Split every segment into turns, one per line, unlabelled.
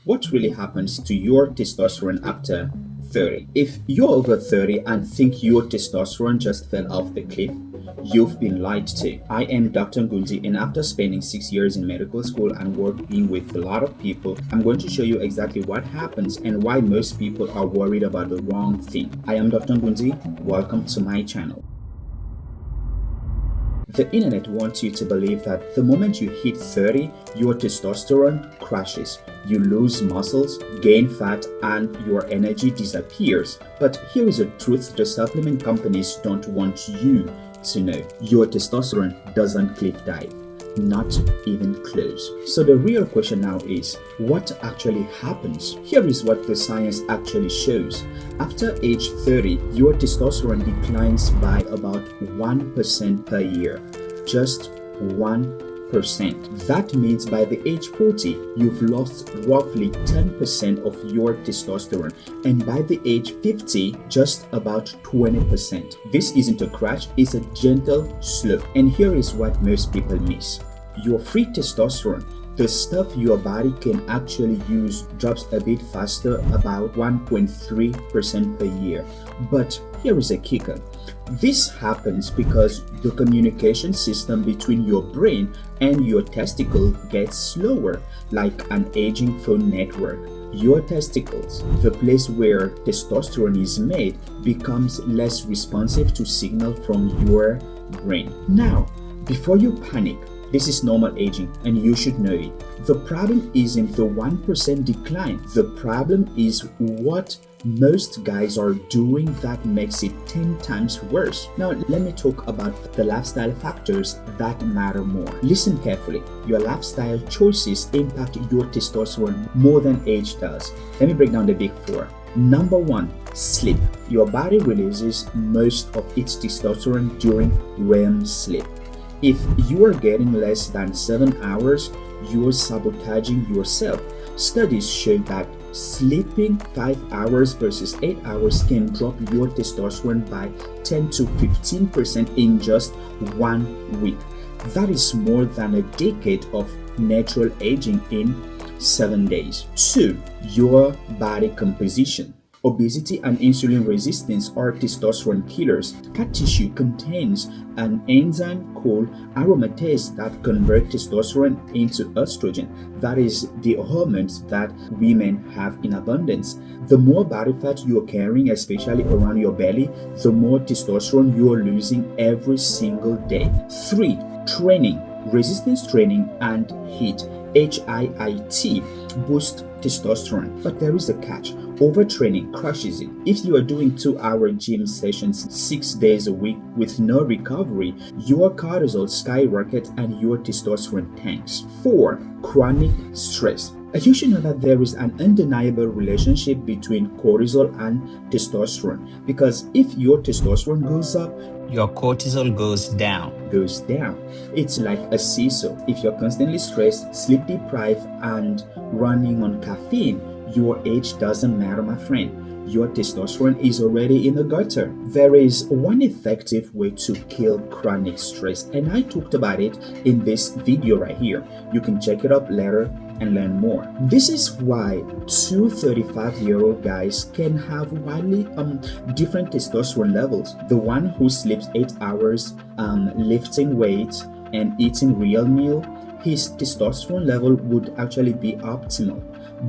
What really happens to your testosterone after 30? If you're over 30 and think your testosterone just fell off the cliff, you've been lied to. I am Dr. Ngoundi, and after spending 6 years in medical school and working with a lot of people, I'm going to show you exactly what happens and why most people are worried about the wrong thing. I am Dr. Ngoundi. Welcome to my channel. The internet wants you to believe that the moment you hit 30, your testosterone crashes. You lose muscles, gain fat, and your energy disappears. But here is the truth the supplement companies don't want you to know. Your testosterone doesn't cliff dive. Not even close. So the real question now is, what actually happens? Here is what the science actually shows. After age 30, your testosterone declines by about 1% per year. Just 1%. That means by the age 40, you've lost roughly 10% of your testosterone, and by the age 50, just about 20%. This isn't a crash, it's a gentle slope. And here is what most people miss. Your free testosterone, the stuff your body can actually use, drops a bit faster, about 1.3% per year. But here is a kicker. This happens because the communication system between your brain and your testicle gets slower, like an aging phone network. Your testicles, the place where testosterone is made, becomes less responsive to signal from your brain. Now, before you panic, this is normal aging and you should know it. The problem isn't the 1% decline. The problem is what most guys are doing that makes it 10 times worse. Now, let me talk about the lifestyle factors that matter more. Listen carefully. Your lifestyle choices impact your testosterone more than age does. Let me break down the big four. Number one, sleep. Your body releases most of its testosterone during REM sleep. If you are getting less than 7 hours, you're sabotaging yourself. Studies show that sleeping 5 hours versus 8 hours can drop your testosterone by 10 to 15% in just 1 week. That is more than a decade of natural aging in 7 days. 2. Your body composition. Obesity and insulin resistance are testosterone killers. Fat tissue contains an enzyme called aromatase that converts testosterone into estrogen. That is the hormones that women have in abundance. The more body fat you're carrying, especially around your belly, the more testosterone you're losing every single day. 3. Training. Resistance training and HIIT, HIIT, boost testosterone. But there is a catch. Overtraining crushes it. If you are doing 2-hour gym sessions 6 days a week with no recovery, your cortisol skyrockets and your testosterone tanks. 4. Chronic stress. You should know that there is an undeniable relationship between cortisol and testosterone, because if your testosterone goes up, your cortisol goes down. It's like a seesaw. If you're constantly stressed, sleep deprived, and running on caffeine, your age doesn't matter, my friend. Your testosterone is already in the gutter. There is one effective way to kill chronic stress, and I talked about it in this video right here. You can check it up later and learn more. This is why two 35-year-old guys can have wildly different testosterone levels. The one who sleeps 8 hours, lifting weights and eating real meal, his testosterone level would actually be optimal.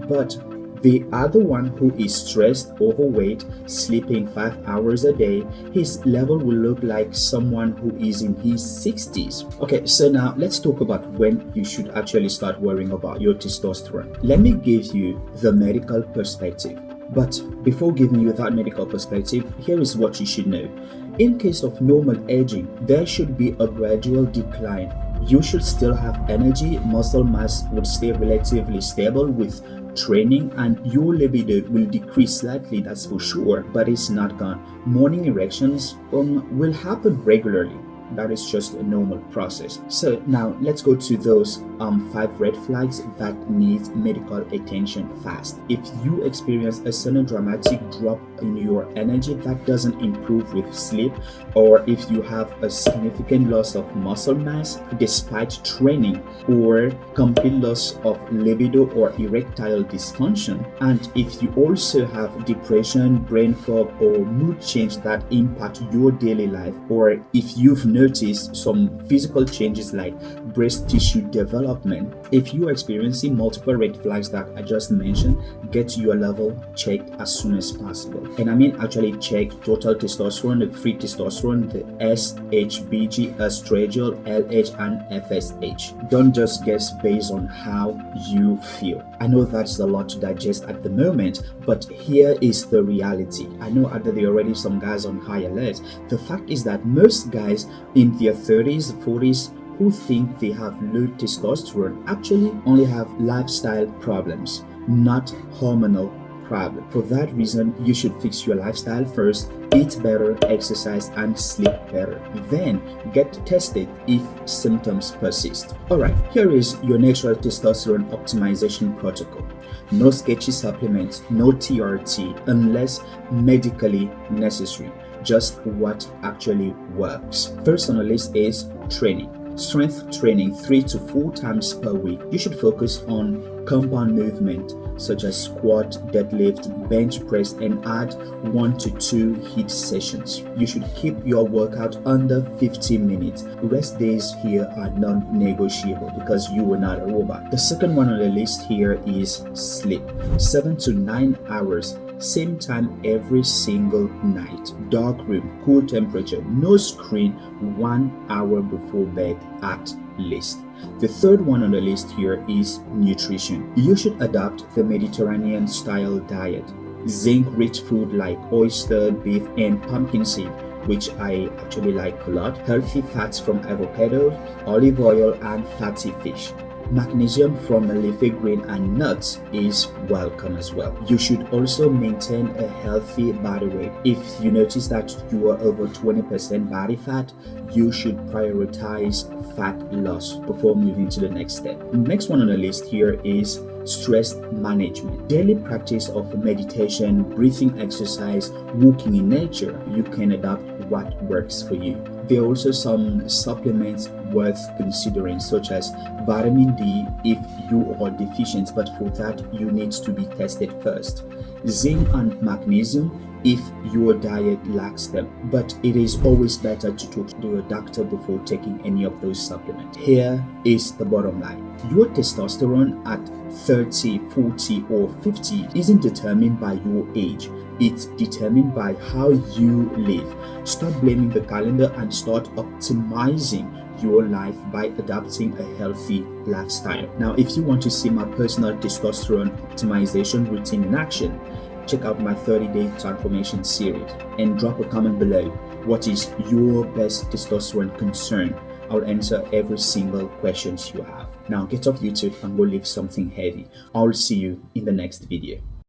But the other one who is stressed, overweight, sleeping 5 hours a day, his level will look like someone who is in his 60s. Okay, so now let's talk about when you should actually start worrying about your testosterone. Let me give you the medical perspective. But before giving you that medical perspective, here is what you should know. In case of normal aging, there should be a gradual decline. You should still have energy, muscle mass would stay relatively stable with training, and your libido will decrease slightly, that's for sure, but it's not gone. Morning erections will happen regularly. That is just a normal process. So now let's go to those 5 red flags that need medical attention fast. If you experience a sudden dramatic drop in your energy that doesn't improve with sleep, or if you have a significant loss of muscle mass despite training, or complete loss of libido or erectile dysfunction, and if you also have depression, brain fog, or mood change that impact your daily life, or if you've noticed some physical changes like breast tissue development. If you are experiencing multiple red flags that I just mentioned, get your level checked as soon as possible. And I mean actually check total testosterone, the free testosterone, the SHBG, estradiol, LH, and FSH. Don't just guess based on how you feel. I know that's a lot to digest at the moment, but here is the reality. I know that there are already some guys on high alert. The fact is that most guys in their 30s, 40s, who think they have low testosterone actually only have lifestyle problems, not hormonal problem. For that reason, you should fix your lifestyle first, eat better, exercise, and sleep better. Then get tested if symptoms persist. Alright, here is your natural testosterone optimization protocol. No sketchy supplements, no TRT unless medically necessary. Just what actually works. First on the list is training. Strength training 3 to 4 times per week. You should focus on compound movement such as squat, deadlift, bench press, and add 1 to 2 HIIT sessions. You should keep your workout under 15 minutes. Rest days here are non-negotiable because you are not a robot. The second one on the list here is sleep. 7 to 9 hours. Same time every single night. Dark room, cool temperature, no screen, 1 hour before bed at least. The third one on the list here is nutrition. You should adopt the Mediterranean style diet. Zinc-rich food like oyster, beef, and pumpkin seed, which I actually like a lot. Healthy fats from avocado, olive oil, and fatty fish. Magnesium from leafy green and nuts is welcome as well. You should also maintain a healthy body weight. If you notice that you are over 20% body fat, you should prioritize fat loss before moving to the next step. The next one on the list here is stress management. Daily practice of meditation, breathing exercise, walking in nature. You can adopt what works for you. There are also some supplements worth considering, such as vitamin D if you are deficient, but for that you need to be tested first. Zinc and magnesium if your diet lacks them, but it is always better to talk to a doctor before taking any of those supplements. Here is the bottom line. Your testosterone at 30, 40, or 50 isn't determined by your age. It's determined by how you live. Stop blaming the calendar and start optimizing your life by adopting a healthy lifestyle. Now, if you want to see my personal testosterone optimization routine in action, check out my 30-day transformation series and drop a comment below. What is your best testosterone concern? I'll answer every single question you have. Now get off YouTube and go lift something heavy. I'll see you in the next video.